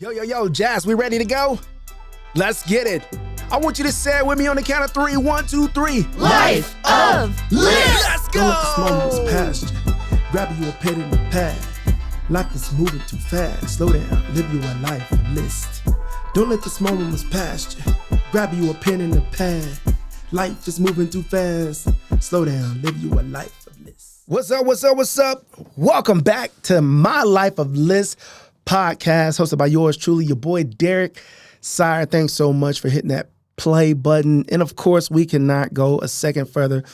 Yo, Jazz, we ready to go? Let's get it. I want you to say it with me on the count of 3. 1, 2, 3. Life of Liz. Let's go. Don't let this moment pass you. Grab you a pen and a pad. Life is moving too fast. Slow down, live you a life of list. Don't let this moment was past you. Grab you a pen and a pad. Life is moving too fast. Slow down, live you a life of list. What's up? Welcome back to My Life of Liz podcast, hosted by yours truly, your boy Derek Sire. Thanks so much for hitting that play button. And of course, we cannot go a second further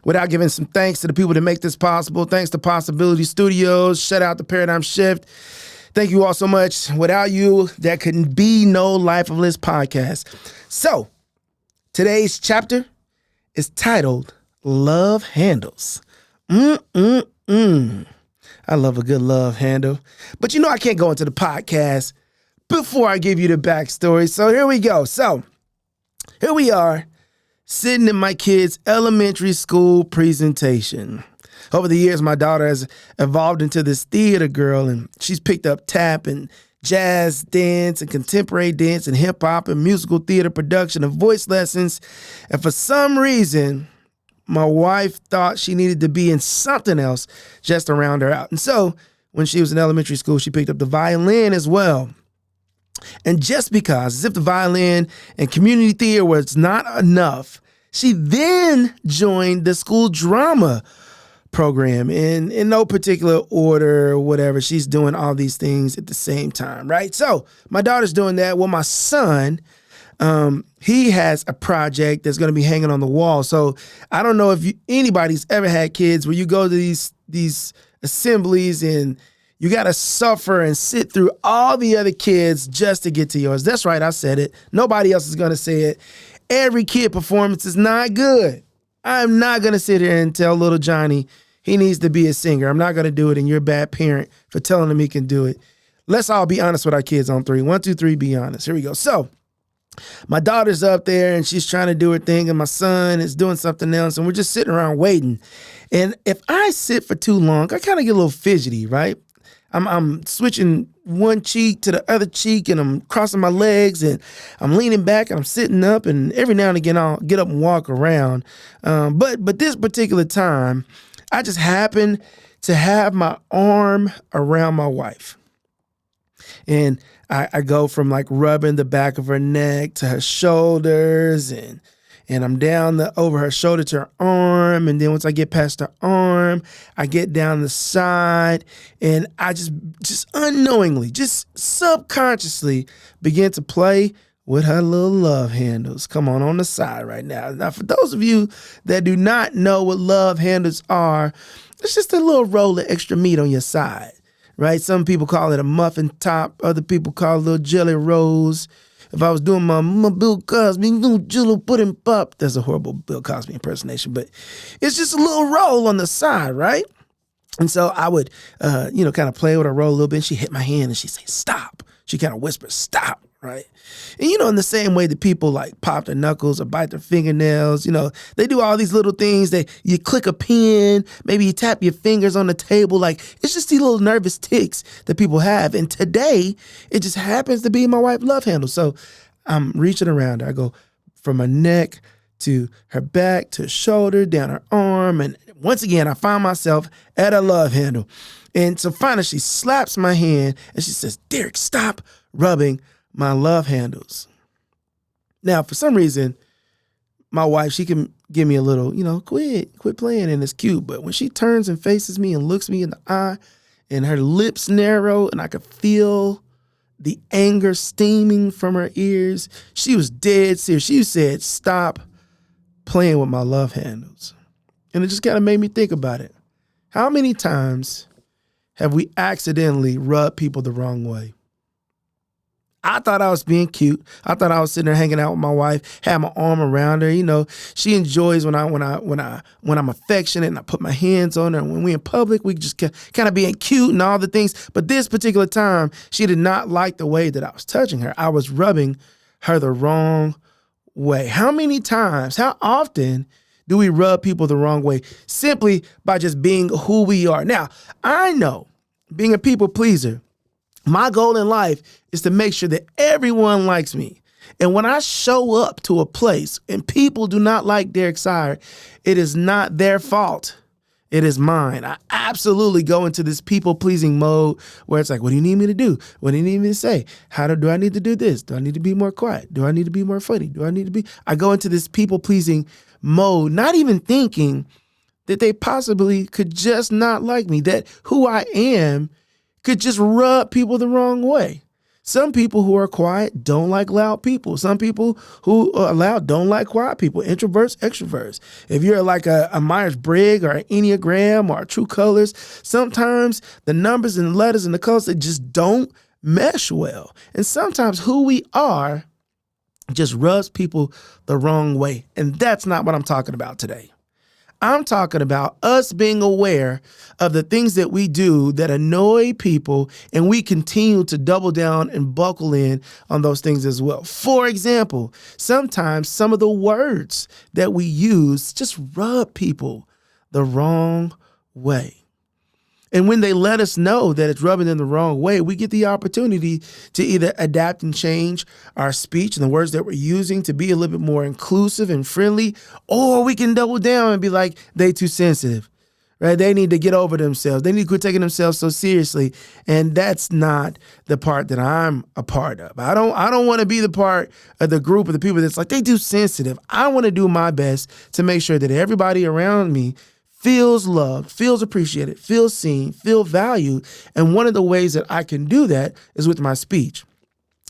without giving some thanks to the people that make this possible. Thanks to Possibility Studios. Shout out to Paradigm Shift. Thank you all so much. Without you, there couldn't be no Life of Liz podcast. So, today's chapter is titled Love Handles. I love a good love handle. But you know I can't go into the podcast before I give you the backstory. So here we go. So here we are, sitting in my kid's elementary school presentation. Over the years, my daughter has evolved into this theater girl, and she's picked up tap and jazz dance and contemporary dance and hip hop and musical theater production and voice lessons. And for some reason, my wife thought she needed to be in something else just to round her out. And so when she was in elementary school, she picked up the violin as well. And just because, as if the violin and community theater was not enough, she then joined the school drama program in no particular order or whatever. She's doing all these things at the same time, right? So my daughter's doing that. Well, my son, he has a project that's going to be hanging on the wall. So I don't know if anybody's ever had kids where you go to these assemblies and you got to suffer and sit through all the other kids just to get to yours. That's right. I said it. Nobody else is going to say it. Every kid performance is not good. I'm not going to sit here and tell little Johnny he needs to be a singer. I'm not going to do it, and you're a bad parent for telling him he can do it. Let's all be honest with our kids on 3. 1, 2, 3, be honest. Here we go. So my daughter's up there and she's trying to do her thing, and my son is doing something else, and we're just sitting around waiting. And if I sit for too long, I kind of get a little fidgety, right? I'm switching one cheek to the other cheek, and I'm crossing my legs, and I'm leaning back, and I'm sitting up, and every now and again I'll get up and walk around. But this particular time, I just happen to have my arm around my wife. And I go from like rubbing the back of her neck to her shoulders, and I'm down over her shoulder to her arm. And then once I get past her arm, I get down the side, and I just unknowingly, just subconsciously begin to play with her little love handles. Come on the side right now. Now, for those of you that do not know what love handles are, it's just a little roll of extra meat on your side. Right? Some people call it a muffin top. Other people call it a little jelly rolls. If I was doing my Bill Cosby, little jello pudding pop, that's a horrible Bill Cosby impersonation, but it's just a little roll on the side, right? And so I would, kind of play with her roll a little bit, and she hit my hand, and she'd say, stop. She kind of whispers, stop, right? And, in the same way that people like pop their knuckles or bite their fingernails, they do all these little things. You click a pen, maybe you tap your fingers on the table. Like, it's just these little nervous tics that people have. And today, it just happens to be my wife's love handle. So I'm reaching around her. I go from her neck to her back to her shoulder, down her arm. And once again, I find myself at a love handle. And so finally, she slaps my hand and she says, Derek, stop rubbing my love handles. Now, for some reason, my wife, she can give me a little, quit playing, and it's cute. But when she turns and faces me and looks me in the eye, and her lips narrow, and I could feel the anger steaming from her ears, she was dead serious. She said, stop playing with my love handles. And it just kind of made me think about it. How many times have we accidentally rubbed people the wrong way? I thought I was being cute. I thought I was sitting there hanging out with my wife, had my arm around her. She enjoys when I'm affectionate and I put my hands on her. And when we're in public, we just kind of being cute and all the things. But this particular time, she did not like the way that I was touching her. I was rubbing her the wrong way. How many times, how often do we rub people the wrong way simply by just being who we are? Now, I know being a people pleaser My goal in life is to make sure that everyone likes me. And when I show up to a place and people do not like Derek Sire, it is not their fault. It is mine. I absolutely go into this people-pleasing mode where it's like, what do you need me to do? What do you need me to say? Do I need to do this? Do I need to be more quiet? Do I need to be more funny? I go into this people-pleasing mode, not even thinking that they possibly could just not like me, that who I am could just rub people the wrong way. Some people who are quiet don't like loud people. Some people who are loud don't like quiet people. Introverts, extroverts. If you're like a Myers-Briggs or an Enneagram or a True Colors, sometimes the numbers and the letters and the colors, they just don't mesh well. And sometimes who we are just rubs people the wrong way. And that's not what I'm talking about today. I'm talking about us being aware of the things that we do that annoy people, and we continue to double down and buckle in on those things as well. For example, sometimes some of the words that we use just rub people the wrong way. And when they let us know that it's rubbing them the wrong way, we get the opportunity to either adapt and change our speech and the words that we're using to be a little bit more inclusive and friendly, or we can double down and be like, they too sensitive, right? They need to get over themselves. They need to quit taking themselves so seriously. And that's not the part that I'm a part of. I don't want to be the part of the group of the people that's like, they too sensitive. I want to do my best to make sure that everybody around me feels loved, feels appreciated, feels seen, feels valued. And one of the ways that I can do that is with my speech.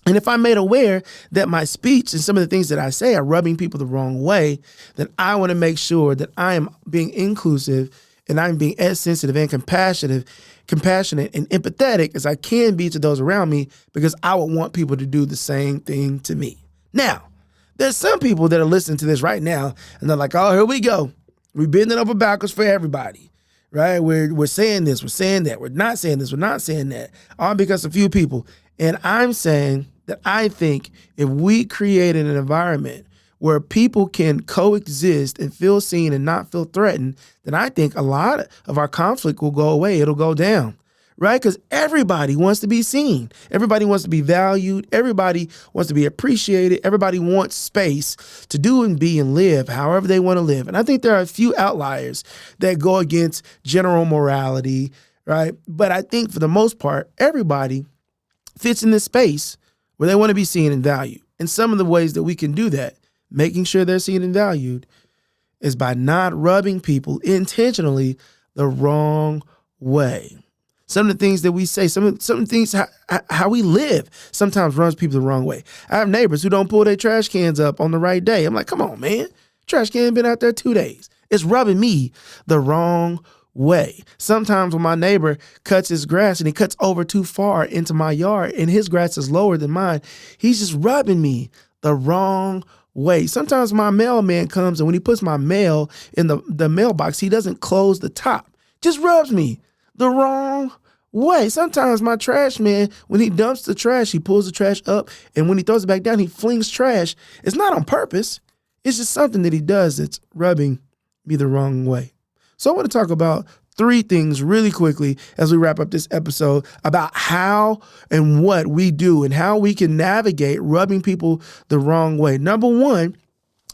And if I'm made aware that my speech and some of the things that I say are rubbing people the wrong way, then I want to make sure that I am being inclusive and I'm being as sensitive and compassionate and empathetic as I can be to those around me, because I would want people to do the same thing to me. Now, there's some people that are listening to this right now and they're like, oh, here we go. We're bending over backwards for everybody, right? We're saying this, we're saying that, we're not saying this, we're not saying that, all because of a few people. And I'm saying that I think if we created an environment where people can coexist and feel seen and not feel threatened, then I think a lot of our conflict will go away. It'll go down, right? Because everybody wants to be seen. Everybody wants to be valued. Everybody wants to be appreciated. Everybody wants space to do and be and live however they want to live. And I think there are a few outliers that go against general morality, right? But I think for the most part, everybody fits in this space where they want to be seen and valued. And some of the ways that we can do that, making sure they're seen and valued, is by not rubbing people intentionally the wrong way. Some of the things that we say, some things, how we live sometimes runs people the wrong way. I have neighbors who don't pull their trash cans up on the right day. I'm like, come on, man. Trash can been out there 2 days. It's rubbing me the wrong way. Sometimes when my neighbor cuts his grass and he cuts over too far into my yard and his grass is lower than mine, he's just rubbing me the wrong way. Sometimes my mailman comes and when he puts my mail in the mailbox, he doesn't close the top. Just rubs me the wrong way. Sometimes my trash man, when he dumps the trash, he pulls the trash up, and when he throws it back down, he flings trash. It's not on purpose. It's just something that he does that's rubbing me the wrong way. So I want to talk about 3 things really quickly as we wrap up this episode about how and what we do and how we can navigate rubbing people the wrong way. Number 1,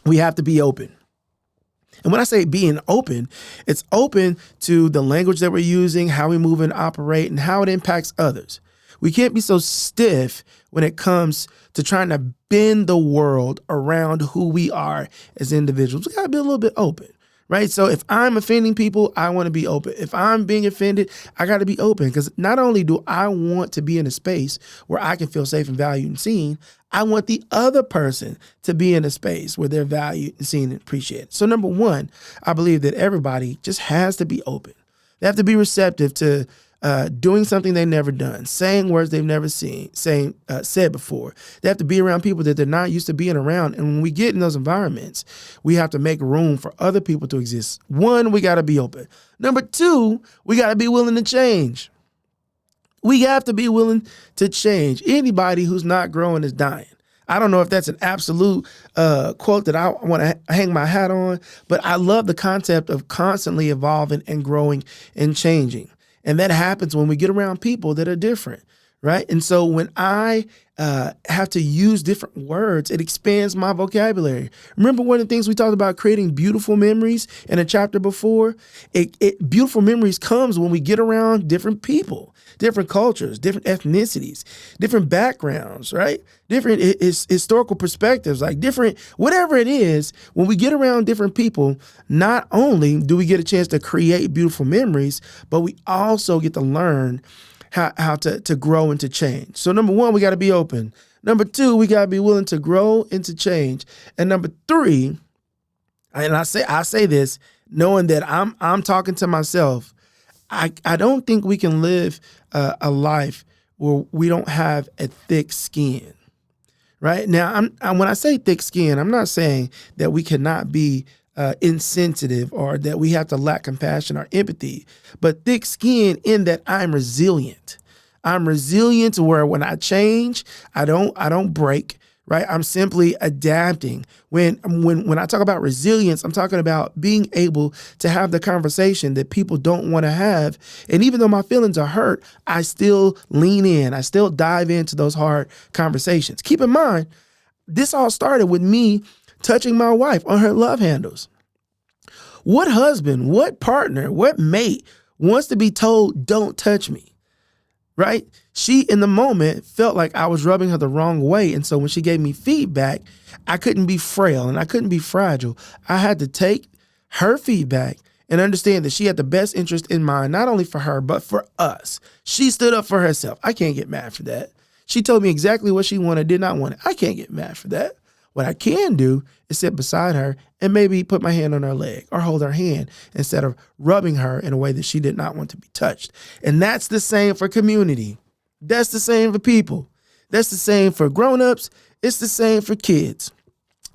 we have to be open. And when I say being open, it's open to the language that we're using, how we move and operate, and how it impacts others. We can't be so stiff when it comes to trying to bend the world around who we are as individuals. We got to be a little bit open, right? So if I'm offending people, I want to be open. If I'm being offended, I got to be open, because not only do I want to be in a space where I can feel safe and valued and seen, I want the other person to be in a space where they're valued and seen and appreciated. So number 1, I believe that everybody just has to be open. They have to be receptive to doing something they've never done, saying words they've never said before. They have to be around people that they're not used to being around. And when we get in those environments, we have to make room for other people to exist. 1, we got to be open. Number 2, we got to be willing to change. We have to be willing to change. Anybody who's not growing is dying. I don't know if that's an absolute quote that I want to hang my hat on, but I love the concept of constantly evolving and growing and changing. And that happens when we get around people that are different, right? And so when I have to use different words, it expands my vocabulary. Remember one of the things we talked about, creating beautiful memories in a chapter before? Beautiful memories comes when we get around different people, different cultures, different ethnicities, different backgrounds, right? Different historical perspectives, like different, whatever it is, when we get around different people, not only do we get a chance to create beautiful memories, but we also get to learn how to grow and to change. So number one, we got to be open. Number two, we got to be willing to grow and to change. And number three, and I say this knowing that I'm talking to myself, I don't think we can live a life where we don't have a thick skin. Right now, when I say thick skin, I'm not saying that we cannot be insensitive or that we have to lack compassion or empathy, but thick skin in that I'm resilient. I'm resilient to where when I change, I don't break, right? I'm simply adapting. When I talk about resilience, I'm talking about being able to have the conversation that people don't want to have. And even though my feelings are hurt, I still lean in. I still dive into those hard conversations. Keep in mind, this all started with me touching my wife on her love handles. What husband, what partner, what mate wants to be told, don't touch me, right? She, in the moment, felt like I was rubbing her the wrong way. And so when she gave me feedback, I couldn't be frail and I couldn't be fragile. I had to take her feedback and understand that she had the best interest in mind, not only for her, but for us. She stood up for herself. I can't get mad for that. She told me exactly what she wanted, did not want it. I can't get mad for that. What I can do is sit beside her and maybe put my hand on her leg or hold her hand instead of rubbing her in a way that she did not want to be touched. And that's the same for community. That's the same for people. That's the same for grown-ups. It's the same for kids.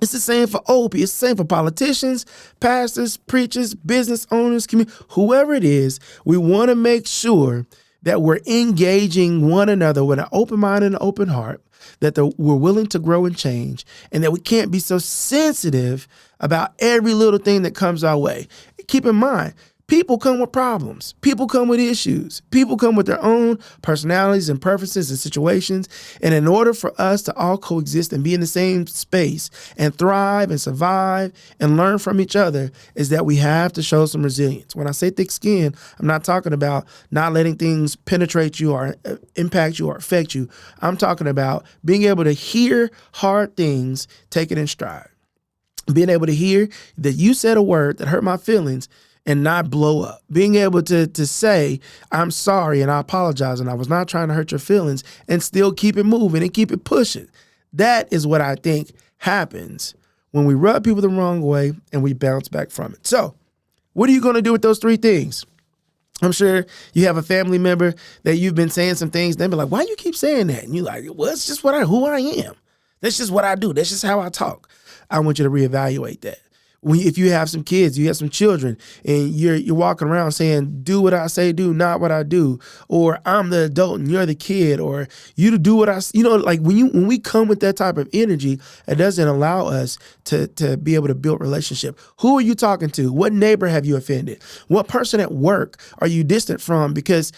It's the same for old people. It's the same for politicians, pastors, preachers, business owners, whoever it is. We want to make sure that we're engaging one another with an open mind and an open heart, that we're willing to grow and change, and that we can't be so sensitive about every little thing that comes our way. Keep in mind, people come with problems. People come with issues. People come with their own personalities and preferences and situations. And in order for us to all coexist and be in the same space and thrive and survive and learn from each other, is that we have to show some resilience. When I say thick skin, I'm not talking about not letting things penetrate you or impact you or affect you. I'm talking about being able to hear hard things, take it in stride. Being able to hear that you said a word that hurt my feelings and not blow up. Being able to say, I'm sorry and I apologize and I was not trying to hurt your feelings, and still keep it moving and keep it pushing. That is what I think happens when we rub people the wrong way and we bounce back from it. So what are you going to do with those three things? I'm sure you have a family member that you've been saying some things. They'll be like, why do you keep saying that? And you're like, well, it's just who I am. That's just what I do. That's just how I talk. I want you to reevaluate that. If you have some kids, you have some children, and you're walking around saying, do what I say, do not what I do, or I'm the adult and you're the kid, or you to do what I, like when we come with that type of energy, it doesn't allow us to be able to build relationship. Who are you talking to? What neighbor have you offended? What person at work are you distant from because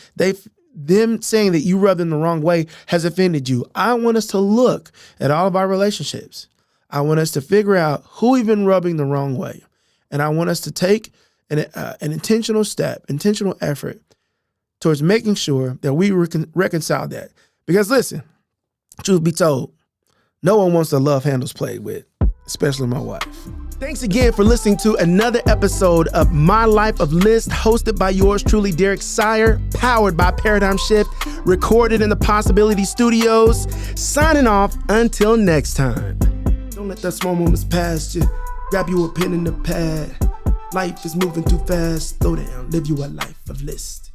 them saying that you rubbed them the wrong way has offended you? I want us to look at all of our relationships. I want us to figure out who we've been rubbing the wrong way. And I want us to take an intentional step, intentional effort towards making sure that we reconcile that. Because listen, truth be told, no one wants the love handles played with, especially my wife. Thanks again for listening to another episode of My Life of List, hosted by yours truly, Derek Sire, powered by Paradigm Shift, recorded in the Possibility Studios. Signing off until next time. Don't let that small moments pass you. Grab you a pen and a pad. Life is moving too fast. Slow down, live you a life of list.